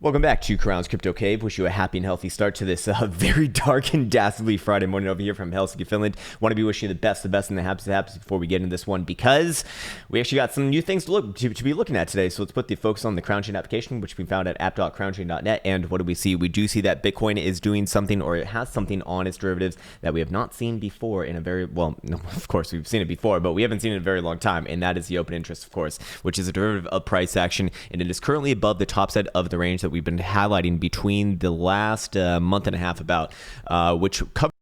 Welcome back to Krown's Crypto Cave. Wish you a happy and healthy start to this very dark and dastardly Friday morning over here from Helsinki, Finland. Want to be wishing you the best, and the happiest before we get into this one, because we actually got some new things to be looking at today. So let's put the focus on the Krown Chain application, which we found at app.krownchain.net. And what do we see? We do see that Bitcoin is doing something, or it has something on its derivatives that we have not seen before in a very, well, no, of course we've seen it before, but we haven't seen it in a very long time. And that is the open interest, of course, which is a derivative of price action. And it is currently above the top side of the range that we've been highlighting between the last month and a half about, which covers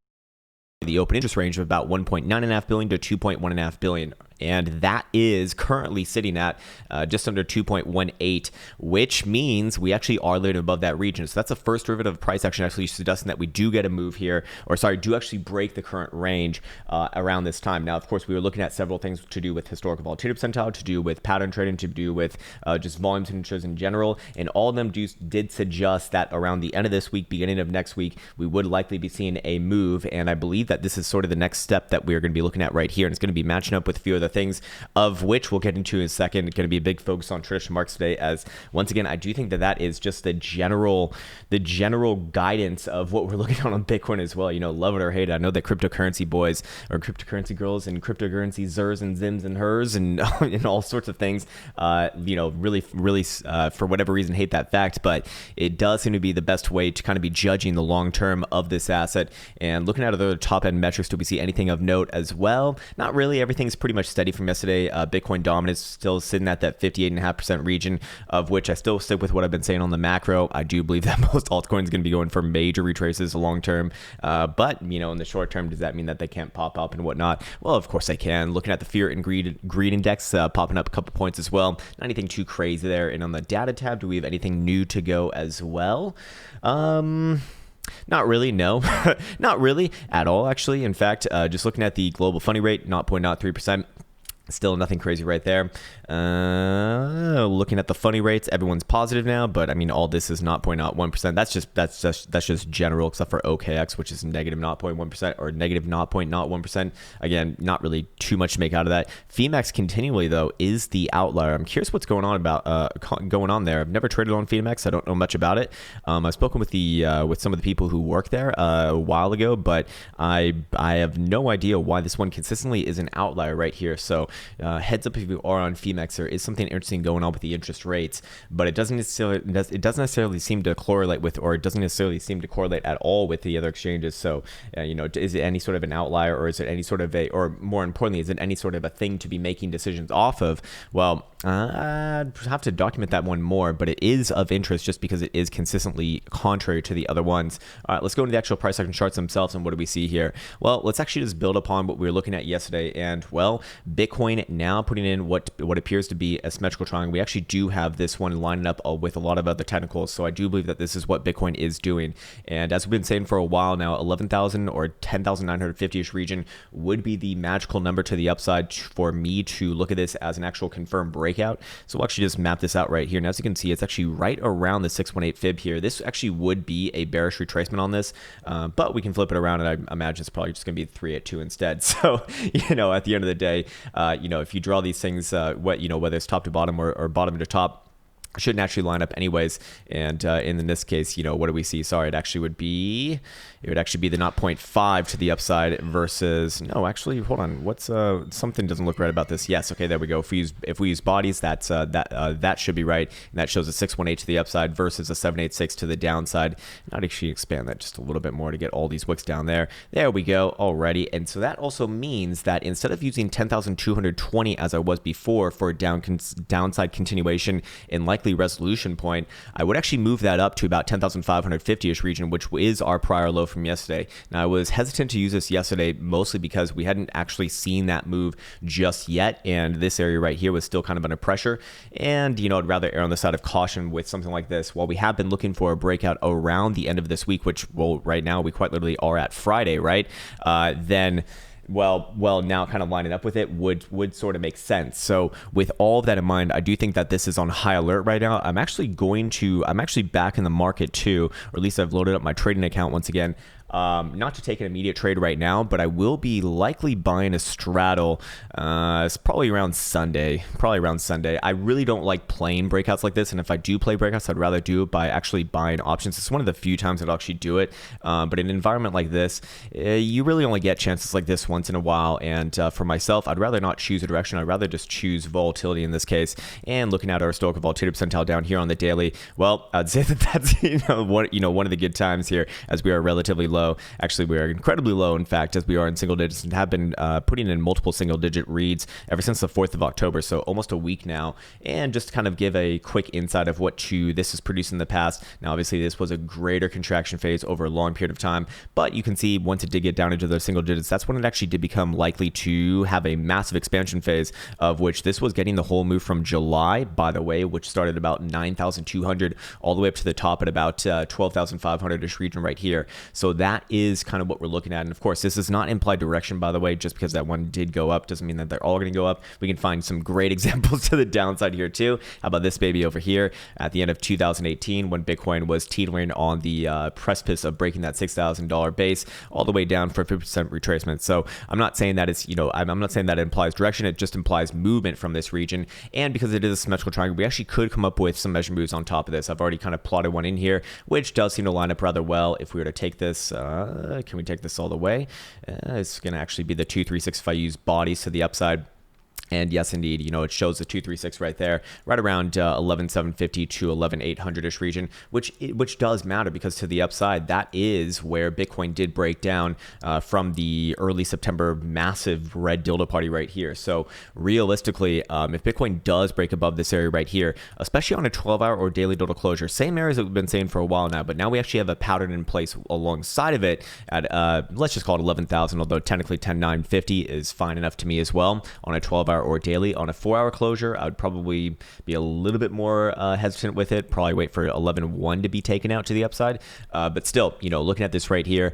the open interest range of about 1.9.5 billion to 2.1.5 billion. And that is currently sitting at just under 2.18, which means we actually are living above that region. So that's the first derivative of price action actually suggesting that we do get a move here, or sorry, do actually break the current range around this time. Now, of course, we were looking at several things to do with historical volatility percentile, to do with pattern trading, to do with just volume signatures in general. And all of them did suggest that around the end of this week, beginning of next week, we would likely be seeing a move. And I believe that this is sort of the next step that we're going to be looking at right here. And it's going to be matching up with a few of the things, of which we'll get into in a second. It's going to be a big focus on traditional markets today, as once again, I do think that that is just the general guidance of what we're looking on Bitcoin as well. You know, love it or hate it. I know that cryptocurrency boys or cryptocurrency girls and cryptocurrency zers and zims and hers and, and all sorts of things, you know, really for whatever reason hate that fact, but it does seem to be the best way to kind of be judging the long term of this asset. And looking at other top end metrics, do we see anything of note as well? Not really. Everything's pretty much steady from yesterday. Bitcoin dominance still sitting at that 58.5% region, of which I still stick with what I've been saying on the macro. I do believe that most altcoins are going to be going for major retraces long term, but you know, in the short term, does that mean that they can't pop up and whatnot? Well, of course they can. Looking at the fear and greed index, popping up a couple points as well. Not anything too crazy there. And on the data tab, do we have anything new to go as well? Not really, no. Not really at all, actually. In fact, just looking at the global funding rate, 0.03%. Still nothing crazy right there. Looking at the funding rates, everyone's positive now, but I mean, all this is 0.01%. That's just general, except for OKX, which is negative 0.1% or negative 0.01%. Again, not really too much to make out of that. FEMAX continually though is the outlier. I'm curious what's going on there. I've never traded on FEMAX. I don't know much about it. I've spoken with some of the people who work there a while ago, but I have no idea why this one consistently is an outlier right here. So heads up if you are on FEMAX, there is something interesting going on with the interest rates, but it doesn't necessarily seem to correlate with, or it doesn't necessarily seem to correlate at all with the other exchanges. So you know, is it any sort of an outlier, or is it any sort of or more importantly, is it any sort of a thing to be making decisions off of? Well, I'd have to document that one more, but it is of interest just because it is consistently contrary to the other ones. All right, let's go into the actual price action charts themselves, and what do we see here? Well, let's actually just build upon what we were looking at yesterday, and well, Bitcoin now putting in what appears to be a symmetrical triangle. We actually do have this one lining up with a lot of other technicals, so I do believe that this is what Bitcoin is doing. And as we've been saying for a while now, 11,000 or 10,950-ish region would be the magical number to the upside for me to look at this as an actual confirmed breakout. So we'll actually just map this out right here. And as you can see, it's actually right around the 618 fib here. This actually would be a bearish retracement on this, but we can flip it around, and I imagine it's probably just going to be 382 instead. So, you know, at the end of the day, you know, if you draw these things, whether it's top to bottom or bottom to top, should naturally line up anyways. And in this case, you know, what do we see? Sorry, it would be the 0.5 to the upside versus, no, actually, hold on, what's something doesn't look right about this. Yes, okay, there we go. If we use bodies, that should be right, and that shows a 618 to the upside versus a 786 to the downside. I'd actually expand that just a little bit more to get all these wicks down there. There we go already. And so that also means that instead of using 10,220 as I was before for a downside continuation and likely resolution point, I would actually move that up to about 10,550-ish region, which is our prior low from yesterday. Now, I was hesitant to use this yesterday, mostly because we hadn't actually seen that move just yet, and this area right here was still kind of under pressure. And, you know, I'd rather err on the side of caution with something like this. While we have been looking for a breakout around the end of this week, which, well, right now we quite literally are at Friday, right? Then well, now kind of lining up with it would sort of make sense. So with all of that in mind, I do think that this is on high alert right now. I'm actually back in the market too, or at least I've loaded up my trading account once again. Not to take an immediate trade right now, but I will be likely buying a straddle. It's probably around Sunday. I really don't like playing breakouts like this, and if I do play breakouts, I'd rather do it by actually buying options. It's one of the few times I'd actually do it, but in an environment like this, you really only get chances like this once in a while, and for myself, I'd rather not choose a direction. I'd rather just choose volatility in this case. And looking at our historical volatility percentile down here on the daily, well, I'd say that that's one of the good times here, as we are relatively low. Actually, we are incredibly low, in fact, as we are in single digits and have been putting in multiple single digit reads ever since the 4th of October, so almost a week now. And just to kind of give a quick insight of what this has produced in the past. Now, obviously, this was a greater contraction phase over a long period of time, but you can see once it did get down into those single digits, that's when it actually did become likely to have a massive expansion phase, of which this was getting the whole move from July, by the way, which started about 9,200 all the way up to the top at about 12,500-ish region right here. So that is kind of what we're looking at. And of course, this is not implied direction, by the way. Just because that one did go up doesn't mean that they're all going to go up. We can find some great examples to the downside here too. How about this baby over here at the end of 2018, when Bitcoin was teetering on the precipice of breaking that $6,000 base all the way down for 50% retracement. So I'm not saying that it's, I'm not saying that it implies direction. It just implies movement from this region. And because it is a symmetrical triangle, we actually could come up with some measure moves on top of this. I've already kind of plotted one in here, which does seem to line up rather well. If we were to take this, can we take this all the way? It's going to actually be the 236 if I use bodies to the upside. And yes, indeed, it shows the 236 right there, right around 11,750 to 11,800-ish region, which does matter, because to the upside, that is where Bitcoin did break down from the early September massive red dildo party right here. So realistically, if Bitcoin does break above this area right here, especially on a 12-hour or daily dildo closure, same areas that we've been saying for a while now, but now we actually have a pattern in place alongside of it at, let's just call it 11,000, although technically 10,950 is fine enough to me as well on a 12-hour or daily. On a 4-hour closure, I would probably be a little bit more hesitant with it, probably wait for 11.1 to be taken out to the upside, but still, looking at this right here,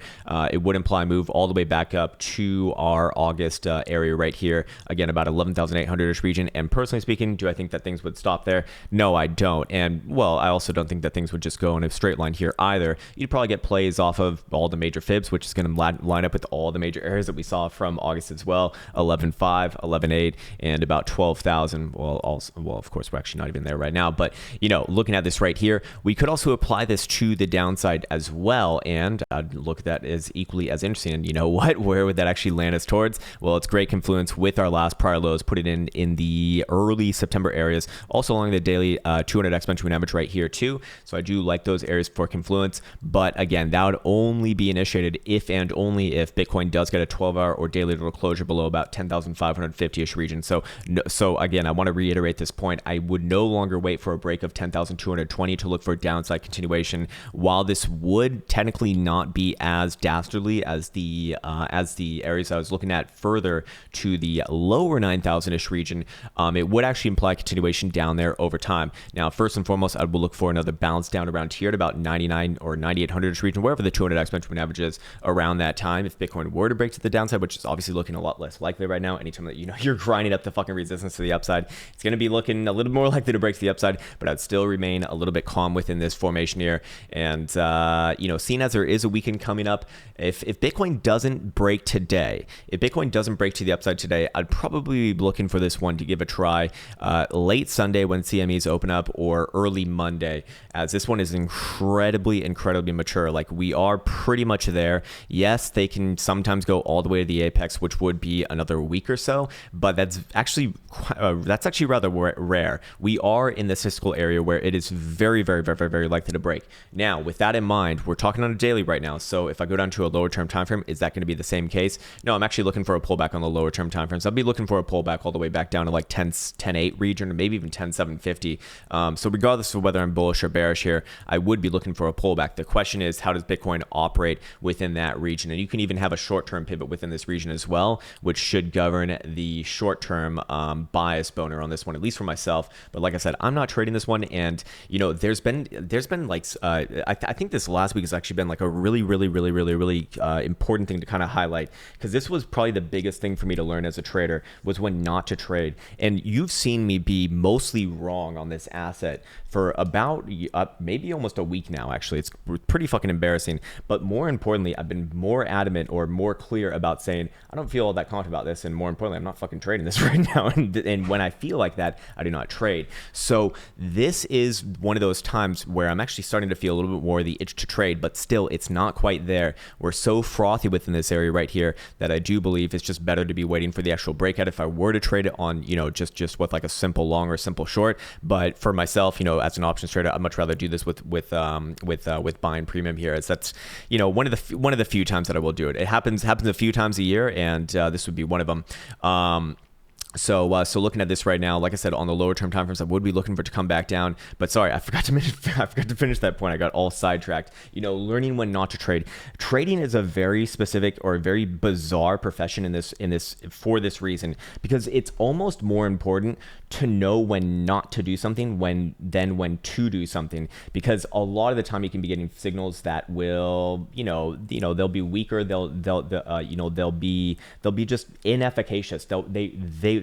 it would imply a move all the way back up to our August area right here, again about 11,800-ish region. And personally speaking, do I think that things would stop there? No, I don't. And well, I also don't think that things would just go in a straight line here either. You'd probably get plays off of all the major fibs, which is going to line up with all the major areas that we saw from August as well, 11.5, 11.8, and about 12,000. Well, of course, we're actually not even there right now, but looking at this right here, we could also apply this to the downside as well, and I'd look at that as equally as interesting. And you know what? Where would that actually land us towards? Well, it's great confluence with our last prior lows, put it in the early September areas, also along the daily 200 exponential average right here too. So I do like those areas for confluence, but again, that would only be initiated if and only if Bitcoin does get a 12-hour or daily little closure below about 10,550-ish region. So again, I want to reiterate this point. I would no longer wait for a break of 10,220 to look for downside continuation. While this would technically not be as dastardly as the areas I was looking at further to the lower 9,000-ish region, it would actually imply continuation down there over time. Now, first and foremost, I will look for another bounce down around here at about 99 or 9,800-ish region, wherever the 200 exponential average is around that time. If Bitcoin were to break to the downside, which is obviously looking a lot less likely right now, anytime that you're grinding up the fucking resistance to the upside, it's going to be looking a little more likely to break to the upside, but I'd still remain a little bit calm within this formation here. And seeing as there is a weekend coming up, if Bitcoin doesn't break today, if Bitcoin doesn't break to the upside today, I'd probably be looking for this one to give a try late Sunday when CMEs open up, or early Monday, as this one is incredibly mature. Like, we are pretty much there. Yes, they can sometimes go all the way to the apex, which would be another week or so, but that's actually rather rare. We are in the statistical area where it is very likely to break. Now, with that in mind, we're talking on a daily right now. So if I go down to a lower term time frame, is that going to be the same case? No, I'm actually looking for a pullback on the lower term time frames. I'll be looking for a pullback all the way back down to like 10.8 region, or maybe even 10.750. So regardless of whether I'm bullish or bearish here, I would be looking for a pullback. The question is, how does Bitcoin operate within that region? And you can even have a short-term pivot within this region as well, which should govern the short short-term bias boner on this one, at least for myself. But like I said, I'm not trading this one, and you know, there's been like I think this last week has actually been like a really important thing to kind of highlight, because this was probably the biggest thing for me to learn as a trader, was when not to trade. And you've seen me be mostly wrong on this asset for about maybe almost a week now. Actually, it's pretty fucking embarrassing. But more importantly, I've been more adamant or more clear about saying I don't feel all that confident about this, and more importantly, I'm not fucking trading this right now. And when I feel like that, I do not trade. So this is one of those times where I'm actually starting to feel a little bit more the itch to trade, but still it's not quite there. We're so frothy within this area right here that I do believe it's just better to be waiting for the actual breakout if I were to trade it on, you know, just with like a simple long or simple short. But for myself, you know, as an options trader, I'd much rather do this with buying premium here, as that's, you know, one of the few times that I will do it. It happens a few times a year, and this would be one of them. So looking at this right now, like I said, on the lower term time frames, I would be looking for it to come back down. But sorry, I forgot to finish that point. I got all sidetracked. You know, learning when not to trade. Trading is a very specific or a very bizarre profession in this for this reason, because it's almost more important to know when not to do something than when to do something. Because a lot of the time you can be getting signals that will, you know, they'll be weaker. They'll be just inefficacious.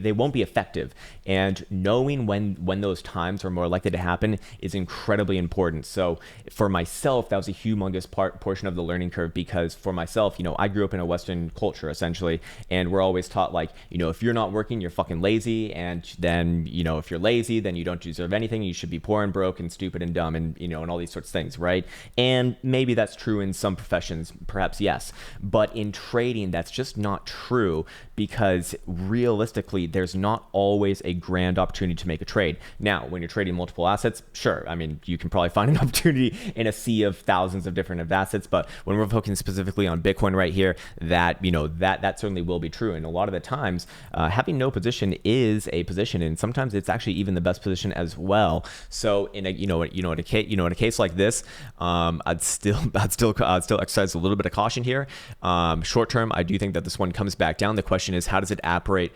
They won't be effective, and knowing when those times are more likely to happen is incredibly important. So for myself, that was a humongous portion of the learning curve, because for myself, you know, I grew up in a Western culture essentially, and we're always taught, like, you know, if you're not working, you're fucking lazy, and then, you know, if you're lazy, then you don't deserve anything. You should be poor and broke and stupid and dumb, and, you know, and all these sorts of things, right? And maybe that's true in some professions, perhaps, yes, but in trading, that's just not true, because realistically, there's not always a grand opportunity to make a trade. Now, when you're trading multiple assets, sure, I mean, you can probably find an opportunity in a sea of thousands of different assets, but when we're focusing specifically on Bitcoin right here, that, you know, that certainly will be true. And a lot of the times, having no position is a position, and sometimes it's actually even the best position as well. So in a case like this, I'd still exercise a little bit of caution here. Short term, I do think that this one comes back down. The question is, how does it apparate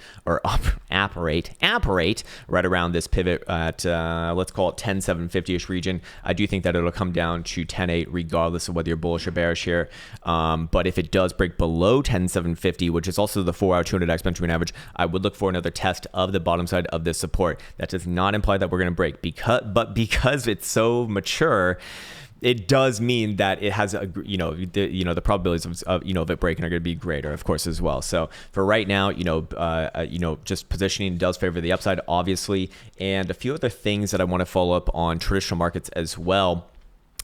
right around this pivot at let's call it 10,750-ish region. I do think that it'll come down to 10.8 regardless of whether you're bullish or bearish here. But if it does break below 10,750, which is also the 4-hour 200 exponential moving average, I would look for another test of the bottom side of this support. That does not imply that we're going to break, because it's so mature, it does mean that it has the probabilities of it breaking are going to be greater, of course, as well. So for right now, just positioning does favor the upside, obviously, and a few other things that I want to follow up on traditional markets as well.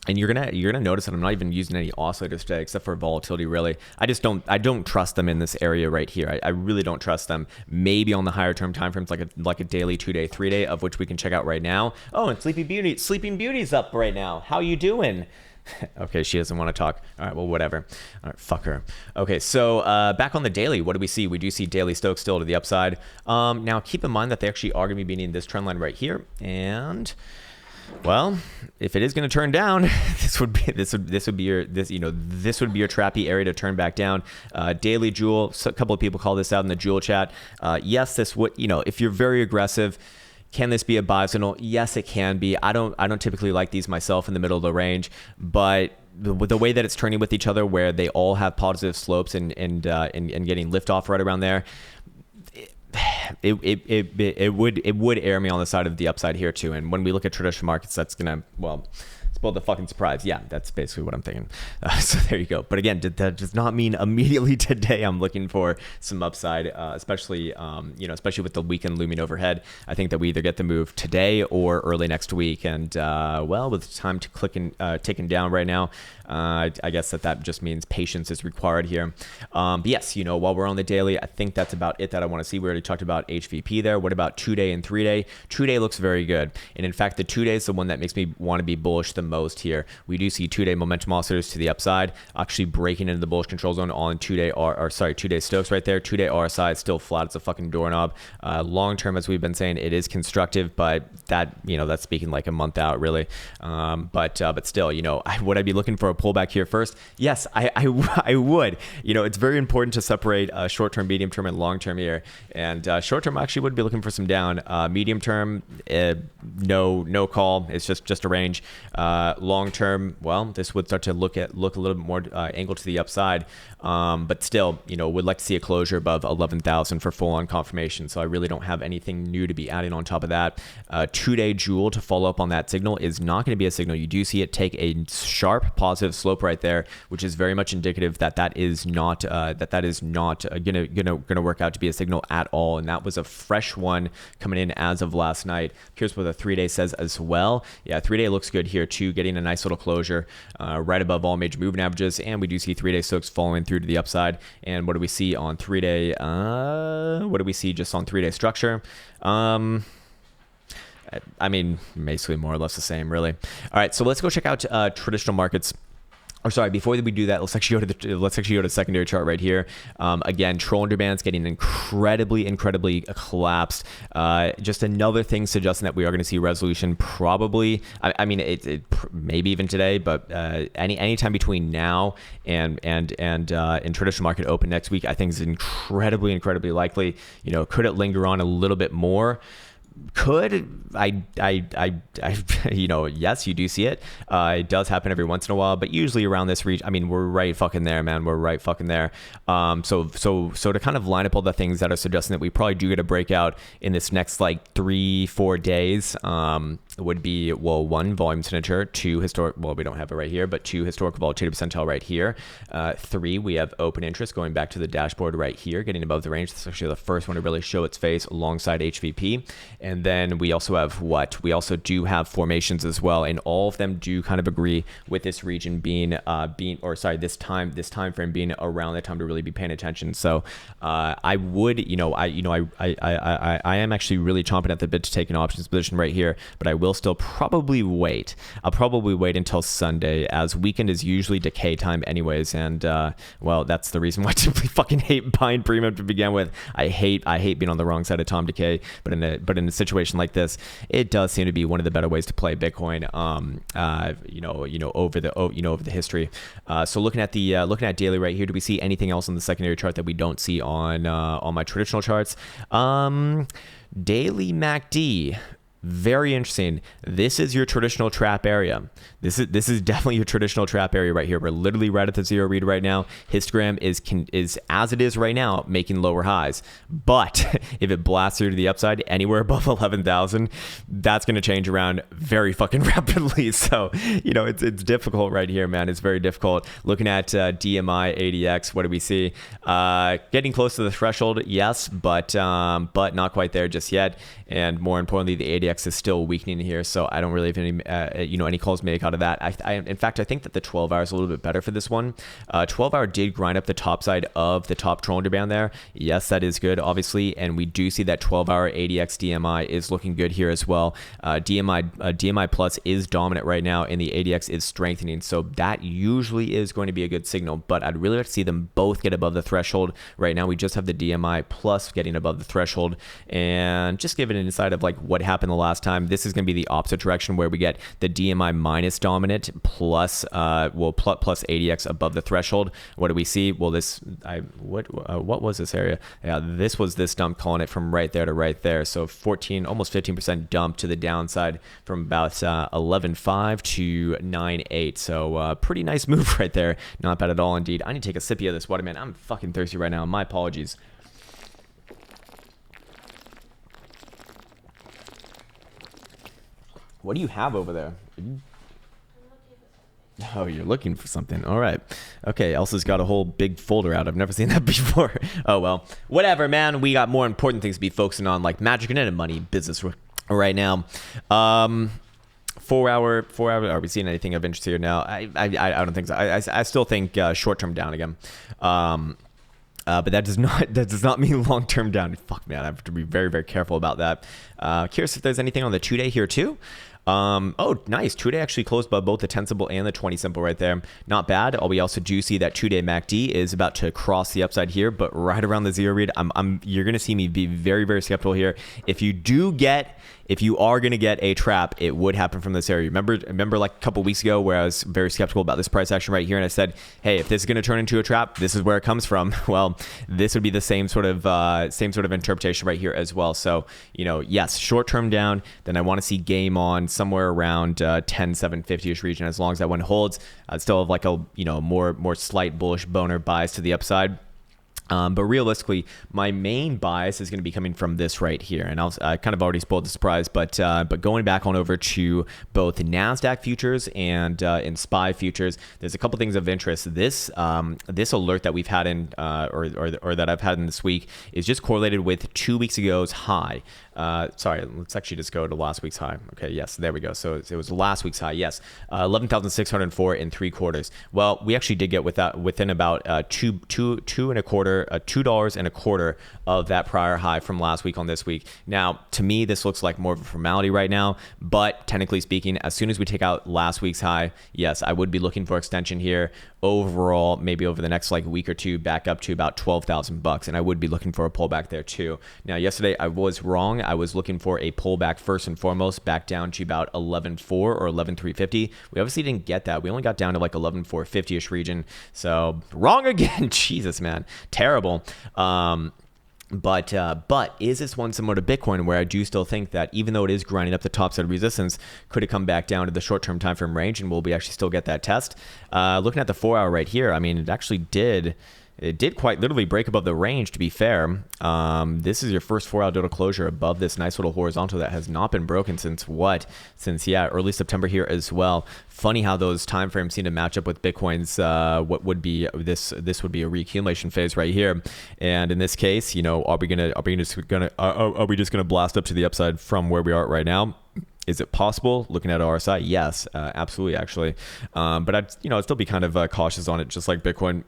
And you're gonna notice that I'm not even using any oscillators today, except for volatility. Really, I don't trust them in this area right here. I really don't trust them. Maybe on the higher term time frames, like a daily, 2-day, 3-day, of which we can check out right now. Oh, and Sleeping Beauty's up right now. How you doing? Okay, she doesn't want to talk. All right, well, whatever. All right, fuck her. Okay, so back on the daily, what do we see? We do see daily Stokes still to the upside. Now, keep in mind that they actually are going to be beating this trend line right here, and well, if it is going to turn down, this would be your trappy area to turn back down. Daily Jewel, a couple of people call this out in the Jewel chat. Yes, this would, if you're very aggressive, can this be a buy signal? Yes, it can be. I don't typically like these myself in the middle of the range, but the way that it's turning with each other, where they all have positive slopes and getting liftoff right around there, it would err me on the side of the upside here too. And when we look at traditional markets, that's gonna, well, spoil the fucking surprise. Yeah, that's basically what I'm thinking. So there you go. But again, that does not mean immediately today I'm looking for some upside, especially with the weekend looming overhead. I think that we either get the move today or early next week. And with time to ticking down right now, I guess that just means patience is required here. But yes, while we're on the daily, I think that's about it that I want to see. We already talked about HVP there. What about 2-day and 3-day? 2-day looks very good. And in fact, the 2-day is the one that makes me want to be bullish the most here. We do see 2-day momentum oscillators to the upside, actually breaking into the bullish control zone on 2-day Stokes right there. 2-day RSI is still flat. It's a fucking doorknob. Long term, as we've been saying, it is constructive, but that, that's speaking like a month out really. But still, would I be looking for a pullback here first? Yes, I would. It's very important to separate short term, medium term, and long term here. And short term, actually would be looking for some down. Medium term, no call. It's just a range. Long term, well, this would start to look a little bit more angle to the upside. But still, would like to see a closure above 11,000 for full on confirmation. So I really don't have anything new to be adding on top of that. 2-day jewel to follow up on that signal is not going to be a signal. You do see it take a sharp positive slope right there, which is very much indicative that is not gonna work out to be a signal at all. And that was a fresh one coming in as of last night. Here's what the 3-day says as well. Yeah, 3-day looks good here too, getting a nice little closure right above all major moving averages. And we do see 3-day Stokes following through to the upside. And what do we see on 3-day? What do we see just on 3-day structure? I mean, basically more or less the same, really. All right, so let's go check out traditional markets. Or sorry, before we do that, let's actually go to the secondary chart right here. Again, troll underbands getting incredibly collapsed. Just another thing suggesting that we are going to see resolution probably. I mean, it maybe even today, but anytime between now and in traditional market open next week, I think is incredibly likely. Could it linger on a little bit more? Could I yes, you do see it. It does happen every once in a while, but usually around this region. I mean, we're right fucking there, man. We're right fucking there. So to kind of line up all the things that are suggesting that we probably do get a breakout in this next like 3-4 days. Would be, well, 1, volume signature, 2, historic, well, we don't have it right here, but 2, historical volatility percentile right here. 3, we have open interest going back to the dashboard right here, getting above the range. That's actually the first one to really show its face alongside HVP. And then we also have what? We also do have formations as well, and all of them do kind of agree with this region being this time frame being around the time to really be paying attention. So I would, I am actually really chomping at the bit to take an options position right here, but I will still probably wait. I'll probably wait until Sunday, as weekend is usually decay time anyways, and well, that's the reason why I simply fucking hate buying premium to begin with. I hate being on the wrong side of Tom Decay, but in a situation like this, it does seem to be one of the better ways to play Bitcoin. Over the history. So looking at daily right here, do we see anything else on the secondary chart that we don't see on my traditional charts? Daily MACD. Very interesting. This is your traditional trap area. This is definitely your traditional trap area right here. We're literally right at the zero read right now. Histogram is as it is right now, making lower highs. But if it blasts through to the upside anywhere above 11,000, that's going to change around very fucking rapidly. So it's difficult right here, man. It's very difficult. Looking at DMI ADX, what do we see? Getting close to the threshold, yes, but not quite there just yet. And more importantly, the ADX is still weakening here, so I don't really have any calls to make out of that. In fact, I think that the 12 hour is a little bit better for this one. 12 hour did grind up the top side of the top troll underband there. Yes, that is good, obviously, and we do see that 12 hour ADX DMI is looking good here as well. DMI plus is dominant right now, and the ADX is strengthening, so that usually is going to be a good signal. But I'd really like to see them both get above the threshold. Right now, we just have the DMI plus getting above the threshold, and just give it an insight of like what happened the last time. This is going to be the opposite direction, where we get the DMI minus dominant plus plus ADX above the threshold. What do we see? Well, what was this area? Yeah, this was this dump, calling it from right there to right there. So 14, almost 15% dump to the downside from about 11.5 to 9.8. So pretty nice move right there. Not bad at all indeed. I need to take a sippy of this water, man. I'm fucking thirsty right now. My apologies. What do you have over there? Oh, you're looking for something. All right. Okay, Elsa's got a whole big folder out. I've never seen that before. Oh, well. Whatever, man. We got more important things to be focusing on, like magic and money business right now. 4 hour. Are we seeing anything of interest here now? I don't think so. I still think short-term down again. But that does not mean long-term down. Fuck, man, I have to be very, very careful about that. Curious if there's anything on the 2-day here too. Oh, nice. 2-day actually closed above both the 10 simple and the 20 simple right there. Not bad. We also do see that 2-day MACD is about to cross the upside here, but right around the zero read, you're going to see me be very, very skeptical here. If you are going to get a trap, it would happen from this area. Remember like a couple weeks ago where I was very skeptical about this price action right here, and I said, hey, if this is going to turn into a trap, this is where it comes from. Well, this would be the same sort of interpretation right here as well. So, yes, short term down, then I want to see game on somewhere around 10,750-ish region. As long as that one holds, I'd still have like a more slight bullish boner bias to the upside. But realistically, my main bias is going to be coming from this right here. And I kind of already spoiled the surprise, but going back on over to both NASDAQ futures and SPY futures, there's a couple things of interest. This alert that we've had or that I've had in this week is just correlated with 2 weeks ago's high. Sorry, let's actually just go to last week's high. Okay, yes, there we go. So it was last week's high, yes, 11,604 in 3/4. Well, we actually did get within about $2.25 of that prior high from last week on this week. Now, to me, this looks like more of a formality right now, but technically speaking, as soon as we take out last week's high, yes, I would be looking for extension here. Overall, maybe over the next like week or two, back up to about $12,000, and I would be looking for a pullback there too. Now, yesterday I was wrong. I was looking for a pullback first and foremost, back down to about 11,400 or 11,350. We obviously didn't get that. We only got down to like 11,450-ish region. So wrong again. Jesus, man, terrible. But is this one similar to Bitcoin, where I do still think that even though it is grinding up the top side of resistance, could it come back down to the short-term time frame range, and will we actually still get that test? Looking at the 4-hour right here, I mean, it actually did. It did quite literally break above the range, to be fair. This is your first 4-hour total closure above this nice little horizontal that has not been broken since early September here as well. Funny how those time frames seem to match up with Bitcoin's what would be this would be a reaccumulation phase right here. And in this case, are we just gonna blast up to the upside from where we are right now? Is it possible? Looking at RSI, yes, absolutely, actually. But I'd still be kind of cautious on it, just like Bitcoin.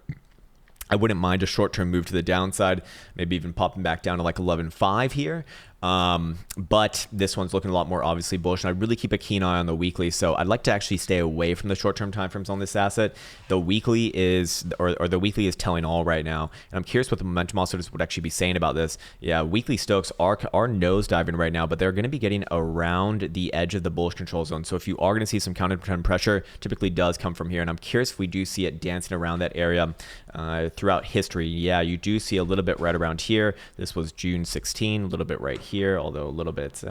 I wouldn't mind a short-term move to the downside, maybe even popping back down to like 11.5 here. But this one's looking a lot more obviously bullish, and I really keep a keen eye on the weekly. So I'd like to actually stay away from the short-term timeframes on this asset. The weekly is, or the weekly is telling all right now. And I'm curious what the momentum oscillators would actually be saying about this. Yeah, weekly Stokes are nosediving right now, but they're going to be getting around the edge of the bullish control zone. So if you are going to see some counter trend pressure, typically does come from here. And I'm curious if we do see it dancing around that area throughout history. Yeah, you do see a little bit right around here. This was June 16, a little bit right here, although a little bit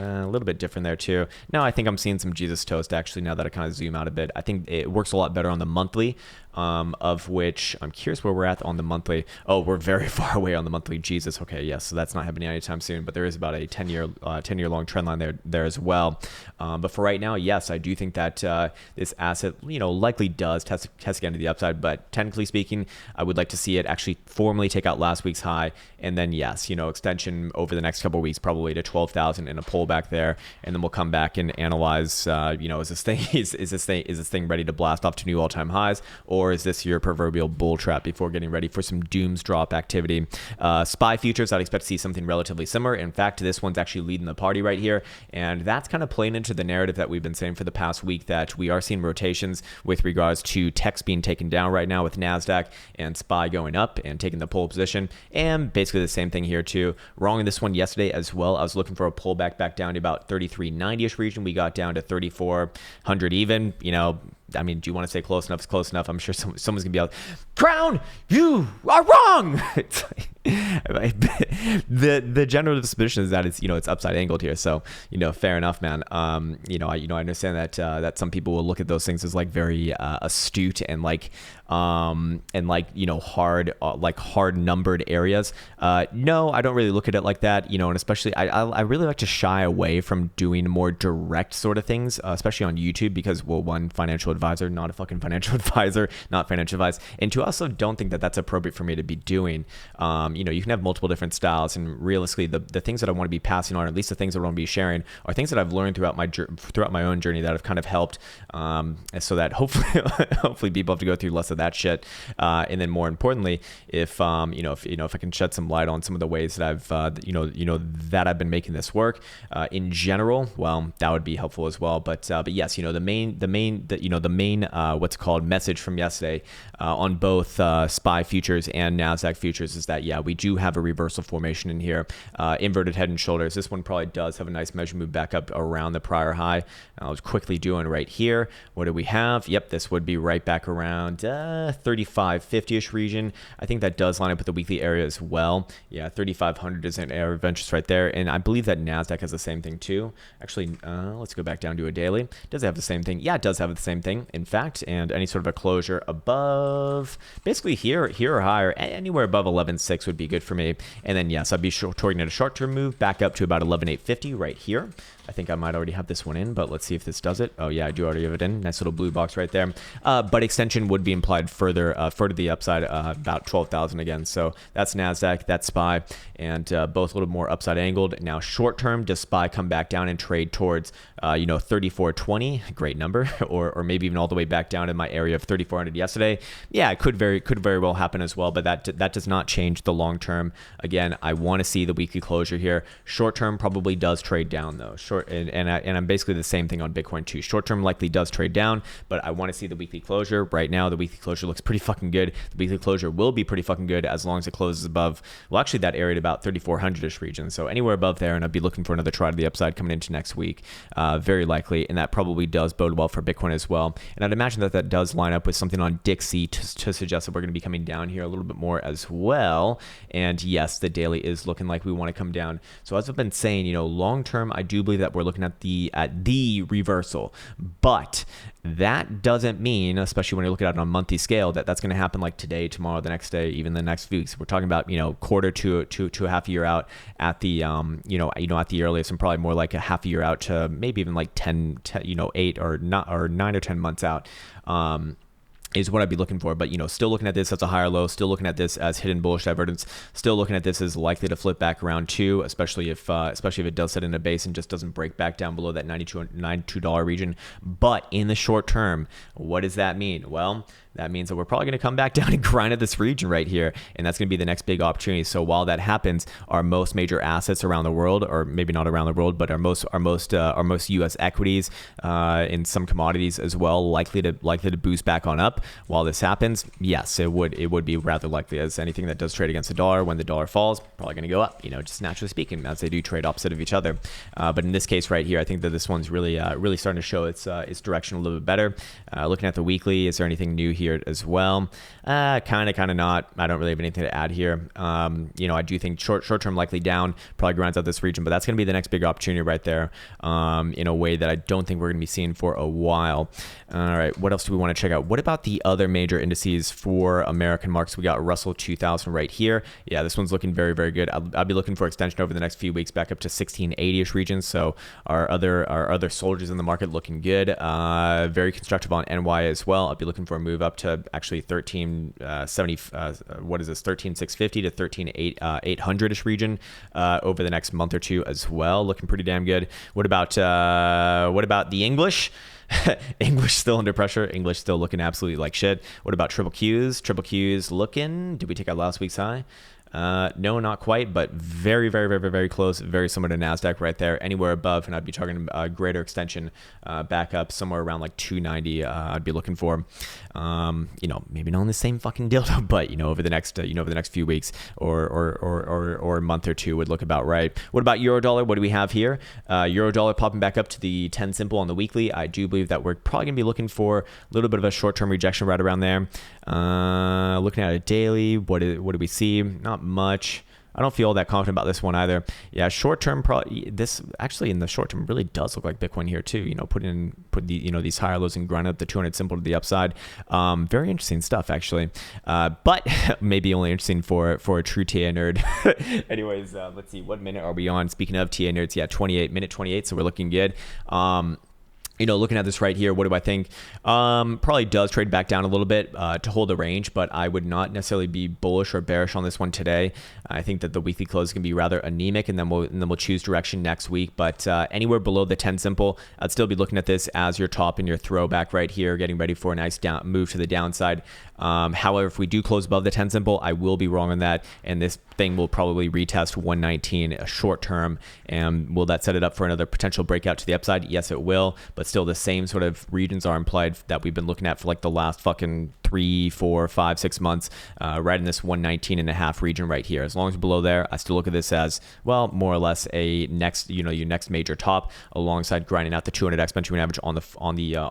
different there too. Now I think I'm seeing some Jesus toast actually, now that I kind of zoom out a bit. I think it works a lot better on the monthly, of which I'm curious where we're at on the monthly. Oh, we're very far away on the monthly. Jesus. Okay, yes, so that's not happening anytime soon, but there is about a 10-year long trend line there as well. But for right now, yes, I do think that this asset, likely does test again to the upside, but technically speaking, I would like to see it actually formally take out last week's high, and then yes, extension over the next couple of weeks, probably to 12,000 and a pullback there, and then we'll come back and analyze, is this thing ready to blast off to new all-time highs, or is this your proverbial bull trap before getting ready for some dooms drop activity? SPY futures, I'd expect to see something relatively similar. In fact, this one's actually leading the party right here, and that's kind of playing into the narrative that we've been saying for the past week, that we are seeing rotations with regards to techs being taken down right now, with NASDAQ and SPY going up and taking the pull position, and basically the same thing here too. Wrong in this one yesterday as well. I was looking for a pullback back down to about 3390-ish region. We got down to 3400 even. I mean, do you want to say close enough? It's close enough. I'm sure someone's going to be out, Krown, you are wrong. It's like, the general disposition is that it's upside angled here. So, fair enough, man. I understand that some people will look at those things as like very astute and hard numbered areas. No, I don't really look at it like that, and especially I really like to shy away from doing more direct sort of things, especially on YouTube, because, well, one, financial advice advisor, not a fucking financial advisor, not financial advice. And two, I also don't think that that's appropriate for me to be doing. You know, you can have multiple different styles, and realistically, the things that I want to be passing on, or at least the things that I want to be sharing, are things that I've learned throughout my own journey that have kind of helped, so that hopefully people have to go through less of that shit. And then more importantly, if I can shed some light on some of the ways that I've that I've been making this work in general, well, that would be helpful as well. But yes, the main what's called message from yesterday on both SPY futures and NASDAQ futures is that, yeah, we do have a reversal formation in here, inverted head and shoulders. This one probably does have a nice measure move back up around the prior high. I was quickly doing right here. What do we have? Yep, this would be right back around 3550-ish region. I think that does line up with the weekly area as well. Yeah, 3500 is an area of interest right there, and I believe that NASDAQ has the same thing too. Actually, let's go back down to a daily. Does it have the same thing? Yeah, it does have the same thing, in fact, and any sort of a closure above, basically here or higher, anywhere above 11.6 would be good for me. And then yes, I'd be targeting a short-term move back up to about 11.850 right here. I think I might already have this one in, but let's see if this does it. Oh yeah, I do already have it in. Nice little blue box right there. But extension would be implied further to the upside, about 12,000 again. So that's NASDAQ, that's SPY, and both a little more upside angled. Now short term, does SPY come back down and trade towards 3420? Great number, or maybe even all the way back down in my area of 3400 yesterday. Yeah, it could very well happen as well, but that does not change the long term. Again, I want to see the weekly closure here. Short term probably does trade down though. And I'm basically the same thing on Bitcoin too. Short term likely does trade down, but I want to see the weekly closure. Right now, the weekly closure looks pretty fucking good. The weekly closure will be pretty fucking good as long as it closes above, well, actually that area at about 3400-ish region. So anywhere above there, and I'd be looking for another try to the upside coming into next week, very likely. And that probably does bode well for Bitcoin as well. And I'd imagine that does line up with something on Dixie to suggest that we're going to be coming down here a little bit more as well. And yes, the daily is looking like we want to come down. So as I've been saying, long term, I do believe that we're looking at the reversal, but that doesn't mean, especially when you look at it on a monthly scale, that's going to happen like today, tomorrow, the next day, even the next few weeks. We're talking about quarter to a half a year out at the at the earliest, and probably more like a half a year out to maybe even like 10 8 or 9 or 10 months out. Is what I'd be looking for, but still looking at this as a higher low, still looking at this as hidden bullish divergence, still looking at this as likely to flip back around too, especially if it does set in a base and just doesn't break back down below that $92 region. But in the short term, what does that mean? Well, that means that we're probably going to come back down and grind at this region right here, and that's going to be the next big opportunity. So while that happens, our most major assets around the world, or maybe not around the world, but our most U.S. equities, in some commodities as well, likely to boost back on up. While this happens, yes, it would be rather likely, as anything that does trade against the dollar, when the dollar falls, probably going to go up. Just naturally speaking, as they do trade opposite of each other. But in this case right here, I think that this one's really starting to show its direction a little bit better. Looking at the weekly, is there anything new here as well? Kind of not. I don't really have anything to add here. I do think short term likely down, probably grinds out this region, but that's going to be the next big opportunity right there, in a way that I don't think we're going to be seeing for a while. All right, what else do we want to check out? What about the other major indices for American markets? We got Russell 2000 right here. Yeah, this one's looking very good. I'll be looking for extension over the next few weeks back up to 1680-ish region. So our other soldiers in the market looking good. Very constructive on NY as well. I'll be looking for a move up to actually 1370. What is this? 13650 to 13800-ish region over the next month or two as well. Looking pretty damn good. What about the English? English still under pressure. English still looking absolutely like shit. What about triple Qs? Triple Qs looking. Did we take out last week's high? No, not quite, but very close. Very similar to NASDAQ right there. Anywhere above, and I'd be targeting a greater extension back up somewhere around like 290. I'd be looking for, maybe not on the same fucking dildo, but over the next few weeks or a month or two would look about right. What about euro dollar? What do we have here? Euro dollar popping back up to the 10 simple on the weekly. I do believe that we're probably gonna be looking for a little bit of a short-term rejection right around there. Looking at a daily, what do we see? Not much. I don't feel that confident about this one either. Yeah, short term, this actually in the short term really does look like Bitcoin here too. Put these higher lows and grind up the 200 simple to the upside. Very interesting stuff actually, but maybe only interesting for a true TA nerd. Anyways, let's see, what minute are we on? Speaking of TA nerds, yeah, 28 minute 28, so we're looking good. Looking at this right here, what do I think? Probably does trade back down a little bit to hold the range, but I would not necessarily be bullish or bearish on this one today. I think that the weekly close can be rather anemic, and then we'll choose direction next week. But anywhere below the 10 simple, I'd still be looking at this as your top and your throwback right here, getting ready for a nice move to the downside. However, if we do close above the 10 simple, I will be wrong on that, and this thing will probably retest 119 short term. And will that set it up for another potential breakout to the upside? Yes, it will, but still the same sort of regions are implied that we've been looking at for like the last fucking 3, 4, 5, 6 months, right in this 119.5 region right here. As long as below there, I still look at this as, well, more or less a next, your next major top, alongside grinding out the 200 exponential average on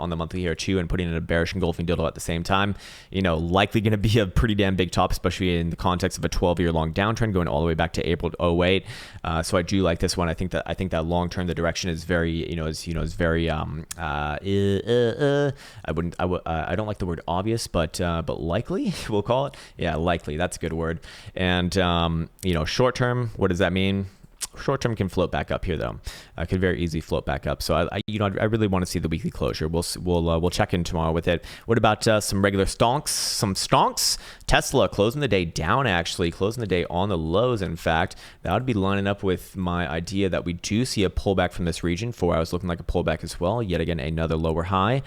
the monthly here too, and putting in a bearish engulfing dildo at the same time. Likely going to be a pretty damn big top, especially in the context of a 12-year long downtrend going all the way back to April 08. So I do like this one. I think that long term the direction is very, is very I don't like the word obvious, but likely we'll call it. Yeah, likely. That's a good word. And short term, what does that mean? Short term can float back up here though. Could very easily float back up. So I really want to see the weekly closure. We'll check in tomorrow with it. What about some regular stonks? Some stonks. Tesla closing the day down, actually closing the day on the lows. In fact, that would be lining up with my idea that we do see a pullback from this region. 4 hours looking like a pullback as well. Yet again, another lower high.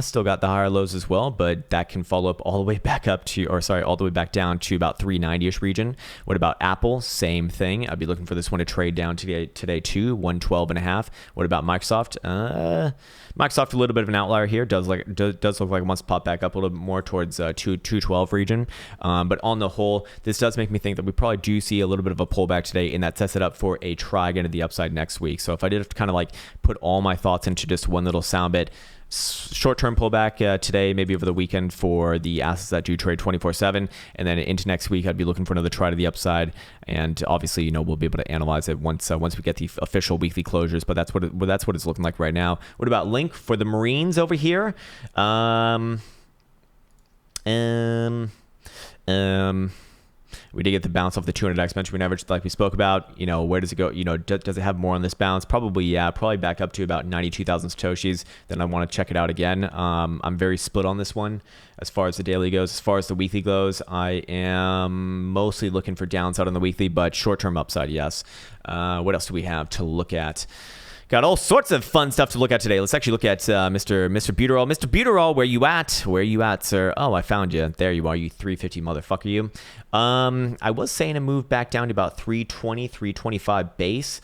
Still got the higher lows as well, but that can follow up all the way back up to, all the way back down to about 390-ish region. What about Apple? Same thing. I'd be looking for this one to trade down today too, 112.5. What about Microsoft? Microsoft, a little bit of an outlier here. Does look like it wants to pop back up a little bit more towards 212 region. But on the whole, this does make me think that we probably do see a little bit of a pullback today, and that sets it up for a try again to the upside next week. So if I did have to kind of like put all my thoughts into just one little sound bit, short-term pullback today, maybe over the weekend for the assets that do trade 24/7, and then into next week I'd be looking for another try to the upside. And obviously, we'll be able to analyze it once we get the official weekly closures. But that's what it's looking like right now. What about Link for the Marines over here? We did get the bounce off the 200 exponential average like we spoke about. Where does it go? Does it have more on this bounce? Probably, yeah. Probably back up to about 92,000 Satoshis. Then I want to check it out again. I'm very split on this one as far as the daily goes. As far as the weekly goes, I am mostly looking for downside on the weekly, but short-term upside, yes. What else do we have to look at? Got all sorts of fun stuff to look at today. Let's actually look at Mr. Buterol. Mr. Buterol, where you at? Where you at, sir? Oh, I found you. There you are, you 350 motherfucker, you. I was saying to move back down to about 320, 325 base.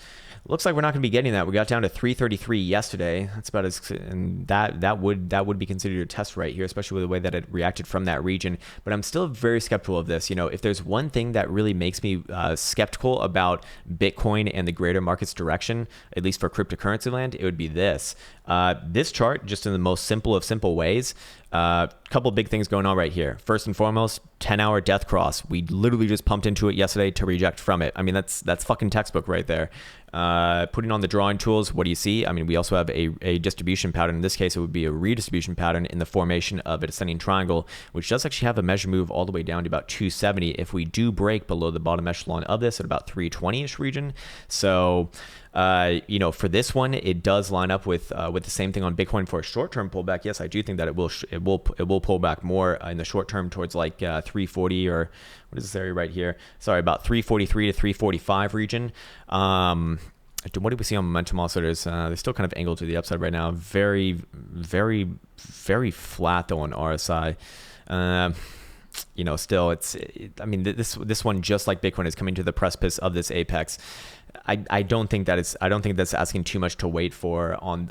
Looks like we're not going to be getting that. We got down to 333 yesterday. That's about as, and that would be considered a test right here, especially with the way that it reacted from that region. But I'm still very skeptical of this. If there's one thing that really makes me skeptical about Bitcoin and the greater market's direction, at least for cryptocurrency land, it would be this. This chart, just in the most simple of simple ways, couple big things going on right here. First and foremost, 10-hour death cross. We literally just pumped into it yesterday to reject from it. I mean, that's fucking textbook right there. Putting on the drawing tools, what do you see? I mean, we also have a distribution pattern. In this case, it would be a redistribution pattern in the formation of a descending triangle, which does actually have a measure move all the way down to about 270 if we do break below the bottom echelon of this at about 320-ish region. So for this one, it does line up with the same thing on Bitcoin for a short-term pullback. Yes, I do think that it will pull back more in the short term towards like 340, or what is this area right here? Sorry, about 343 to 345 region. What do we see on momentum oscillators? They're still kind of angled to the upside right now. Very, very, very flat though on RSI. Still, this one, just like Bitcoin, is coming to the precipice of this apex. I don't think that's asking too much to wait for on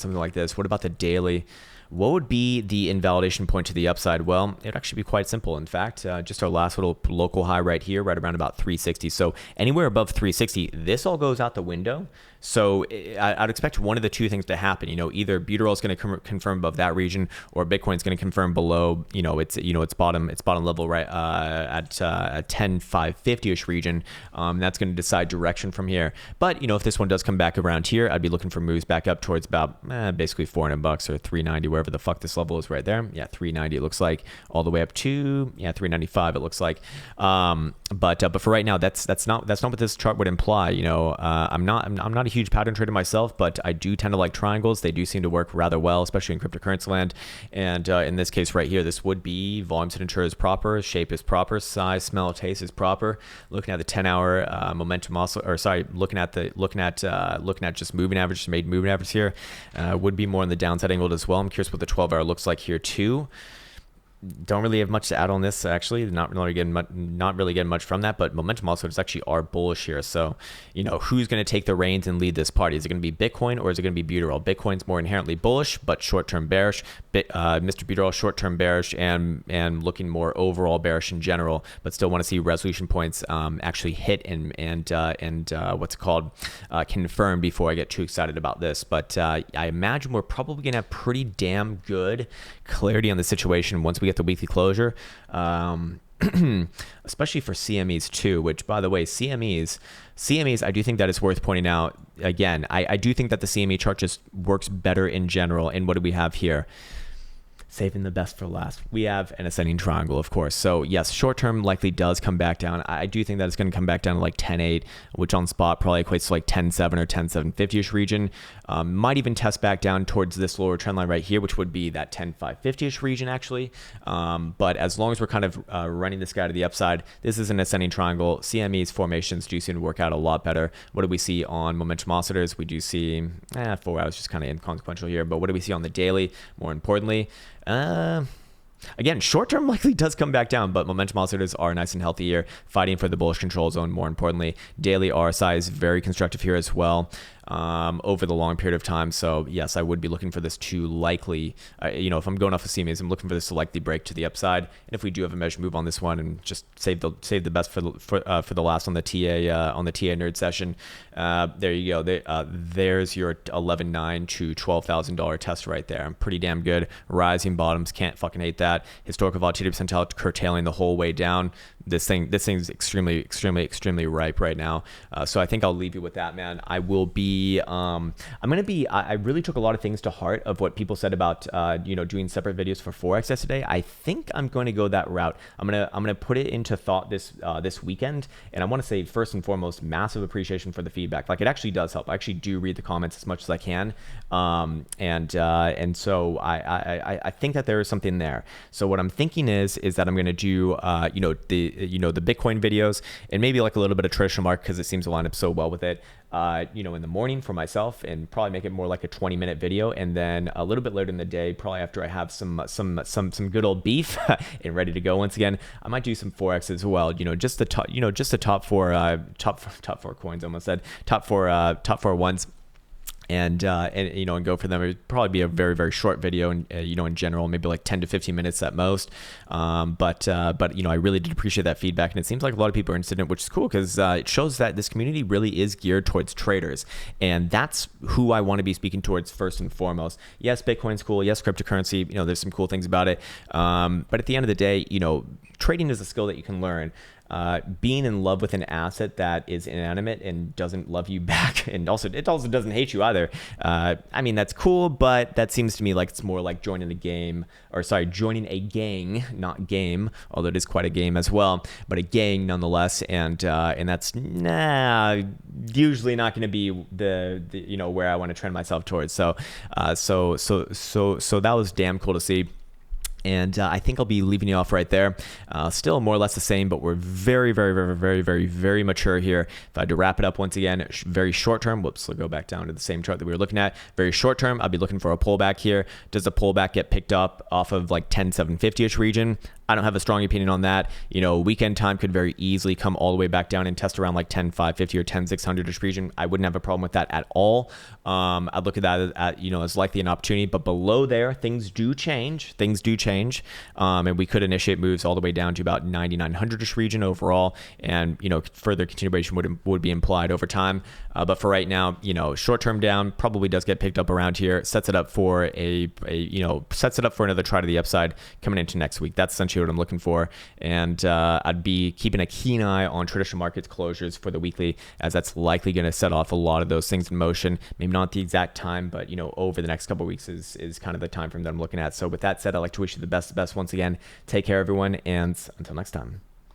something like this. What about the daily? What would be the invalidation point to the upside? Well, it'd actually be quite simple. In fact, just our last little local high right here, right around about 360. So anywhere above 360, this all goes out the window. So I'd expect one of the two things to happen. Either Buterol is going to confirm above that region, or Bitcoin is going to confirm below, its bottom level right at 10,550-ish region. That's going to decide direction from here. But if this one does come back around here, I'd be looking for moves back up towards about basically $400 or 390, wherever wherever the fuck this level is right there. Yeah, 390 it looks like, all the way up to 395 it looks like. But for right now, that's not what this chart would imply. I'm not a huge pattern trader myself, but I do tend to like triangles. They do seem to work rather well, especially in cryptocurrency land. And in this case right here, this would be volume signature is proper, shape is proper, size, smell, taste is proper. Looking at the 10-hour momentum also, or sorry, looking at just moving average, made moving average here, would be more on the downside angled as well. I'm curious what the 12-hour looks like here too. Don't really have much to add on this, actually. Not really getting much from that, but momentum also just actually are bullish here. So, who's going to take the reins and lead this party? Is it going to be Bitcoin or is it going to be Buteral? Bitcoin's more inherently bullish, but short-term bearish. Mr. Buteral, short-term bearish and looking more overall bearish in general, but still want to see resolution points actually hit and what's it called, confirmed before I get too excited about this. But I imagine we're probably going to have pretty damn good clarity on the situation once we get the weekly closure, especially for CMEs too, which by the way, CMEs, I do think that it's worth pointing out again. I do think that the CME chart just works better in general. And what do we have here? Saving the best for last. We have an ascending triangle, of course. So yes, short term likely does come back down. I do think that it's going to come back down to like 10.8, which on spot probably equates to like 10.7 or 10.750-ish region. Might even test back down towards this lower trend line right here, which would be that 10.550-ish region actually. But as long as we're kind of running this guy to the upside, this is an ascending triangle. CME's formations do seem to work out a lot better. What do we see on momentum oscillators? We do see 4 hours, just kind of inconsequential here. But what do we see on the daily? More importantly, again, short term likely does come back down, but momentum oscillators are nice and healthy here, fighting for the bullish control zone. More importantly, daily RSI is very constructive here as well. Over the long period of time. So yes, I would be looking for this to likely, if I'm going off of CMEs, I'm looking for this to likely break to the upside. And if we do have a measured move on this one, and just save the best for the last on the TA nerd session. There you go. There's your $11,900 to $12,000 test right there. Pretty damn good. Rising bottoms, can't fucking hate that. Historical volatility percentile curtailing the whole way down. This thing's extremely ripe right now. So I think I'll leave you with that, man. I will be, I really took a lot of things to heart of what people said about, doing separate videos for Forex yesterday. I think I'm going to go that route. I'm going to put it into thought this weekend. And I want to say first and foremost, massive appreciation for the feedback. Like it actually does help. I actually do read the comments as much as I can. And so I think that there is something there. So what I'm thinking is that I'm going to do, the Bitcoin videos and maybe like a little bit of traditional market because it seems to line up so well with it. In the morning for myself and probably make it more like a 20-minute video. And then a little bit later in the day, probably after I have some good old beef and ready to go once again, I might do some Forex as well. Just the top four coins, I almost said top four ones. And go for them. It'd probably be a very, very short video, and in general, maybe like 10 to 15 minutes at most. But I really did appreciate that feedback, and it seems like a lot of people are interested in it, which is cool because it shows that this community really is geared towards traders, and that's who I want to be speaking towards first and foremost. Yes, Bitcoin's cool. Yes, cryptocurrency. There's some cool things about it. But at the end of the day, trading is a skill that you can learn. Being in love with an asset that is inanimate and doesn't love you back, and it also doesn't hate you either. That's cool, but that seems to me like it's more like joining a gang, not game, although it is quite a game as well, but a gang nonetheless. And that's usually not going to be the where I want to trend myself towards. So that was damn cool to see. And I think I'll be leaving you off right there. Still more or less the same, but we're very, very, very, very, very, very mature here. If I had to wrap it up once again, very short term, we'll go back down to the same chart that we were looking at. Very short term, I'll be looking for a pullback here. Does the pullback get picked up off of like 10,750-ish region? I don't have a strong opinion on that. Weekend time could very easily come all the way back down and test around like 10,550 or 10,600-ish region. I wouldn't have a problem with that at all. I'd look at that as likely an opportunity, but below there, things do change. And we could initiate moves all the way down to about 9,900-ish region overall. And, further continuation would be implied over time. But for right now, short term down probably does get picked up around here. Sets it up for another try to the upside coming into next week. That's essentially what I'm looking for. And I'd be keeping a keen eye on traditional markets closures for the weekly, as that's likely going to set off a lot of those things in motion. Maybe not the exact time, but over the next couple of weeks is kind of the time frame that I'm looking at. So with that said, I'd like to wish you the best once again. Take care, everyone, and until next time.